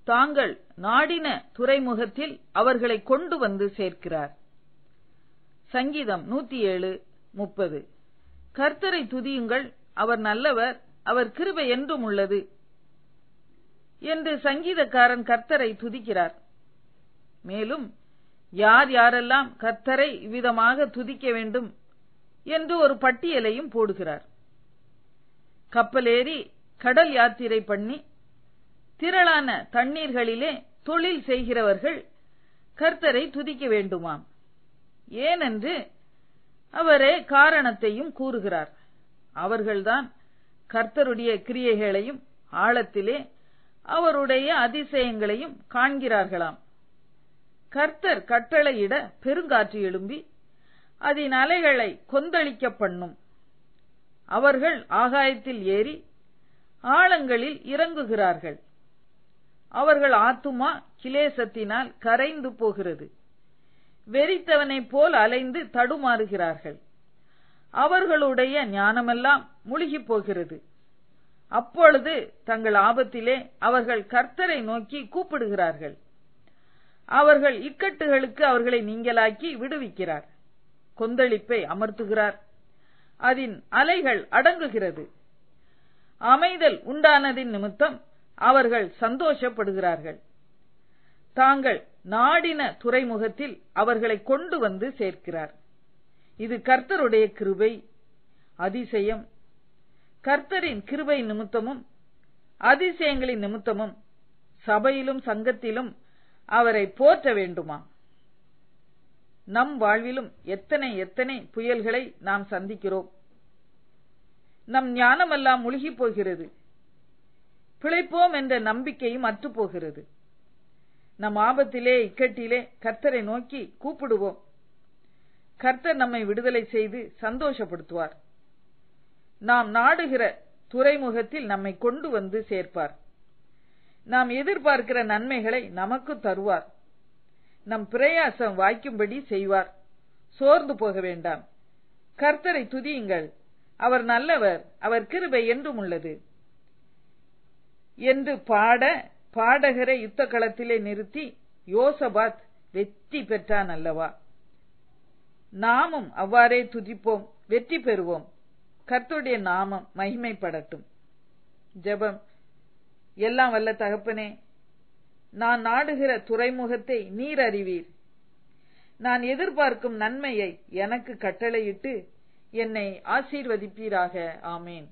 தாங்கள் நாடின துறைமுகத்தில் அவர்களை கொண்டு வந்து சேர்க்கிறார். சங்கீதம் 107:30. கர்த்தரை துதியுங்கள், அவர் நல்லவர், அவர் கிருபை என்றும் உள்ளது என்று சங்கீதக்காரன் கர்த்தரை துதிக்கிறார். மேலும் யார் யாரெல்லாம் கர்த்தரை இவ்விதமாக துதிக்க வேண்டும் என்று ஒரு பட்டியலையும் போடுகிறார். கப்பலேறி கடல் யாத்திரை பண்ணி திரளான தண்ணீர்களிலே தொழில் செய்கிறவர்கள் கர்த்தரை துதிக்க வேண்டுமாம். ஏனென்று அவரே காரணத்தையும் கூறுகிறார். அவர்கள்தான் கர்த்தருடைய கிரியைகளையும் ஆழத்திலே அவருடைய அதிசயங்களையும் காண்கிறார்களாம். கர்த்தர் கட்டளையிட பெருங்காற்று எழும்பி அதன் அலைகளை கொந்தளிக்க பண்ணும். அவர்கள் ஆகாயத்தில் ஏறி ஆழங்களில் இறங்குகிறார்கள். அவர்கள் ஆத்துமா கிலேசத்தினால் கரைந்து போகிறது. வெறித்தவனைப் போல் அலைந்து தடுமாறுகிறார்கள். அவர்களுடைய ஞானமெல்லாம் முழுகி போகிறது. அப்பொழுது தங்கள் ஆபத்திலே அவர்கள் கர்த்தரை நோக்கி கூப்பிடுகிறார்கள். அவர்கள் இக்கட்டுகளுக்கு அவர்களை நீங்கலாக்கி விடுவிக்கிறார். கொந்தளிப்பை அமர்த்துகிறார். அதன் அலைகள் அடங்குகிறது. அமைதல் உண்டானதின் நிமித்தம் அவர்கள் சந்தோஷப்படுகிறார்கள். தாங்கள் நாடின துறைமுகத்தில் அவர்களை கொண்டு வந்து சேர்க்கிறார். இது கர்த்தருடைய கிருபை, அதிசயம். கர்த்தரின் கிருபை நிமித்தமும் அதிசயங்களின் நிமித்தமும் சபையிலும் சங்கத்திலும் அவரை போற்ற வேண்டுமா? நம் வாழ்விலும் எத்தனை எத்தனை புயல்களை நாம் சந்திக்கிறோம். நம் ஞானமெல்லாம் முழுகி போகிறது. பிழைப்போம் என்ற நம்பிக்கையும் அற்றுப்போகிறது. நம் ஆபத்திலே இக்கட்டிலே கர்த்தரை நோக்கி கூப்பிடுவோம். கர்த்தர் நம்மை விடுதலை செய்து சந்தோஷப்படுத்துவார். நாம் நாடுகிற துறைமுகத்தில் நம்மை கொண்டு வந்து சேர்ப்பார். நாம் எதிர்பார்க்கிற நன்மைகளை நமக்கு தருவார். நம் பிரயாசம் வாய்க்கும்படி செய்வார். சோர்ந்து போக வேண்டாம். கர்த்தரை துதியுங்கள், அவர் நல்லவர், அவர் கிருபை என்றும் உள்ளது என்று பாடகரை யுத்த களத்திலே நிறுத்தி யோசபாத் வெற்றி பெற்றான் அல்லவா? நாமும் அவ்வாறே துதிப்போம், வெற்றி பெறுவோம். கர்த்தருடைய நாமம் மகிமைப்படட்டும். ஜெபம். எல்லாம் வல்ல தகப்பனே, நான் நாடுகிற துறைமுகத்தை நீர் அறிவீர். நான் எதிர்பார்க்கும் நன்மையை எனக்கு கட்டளையிட்டு என்னை ஆசீர்வதிப்பீராக. ஆமேன்.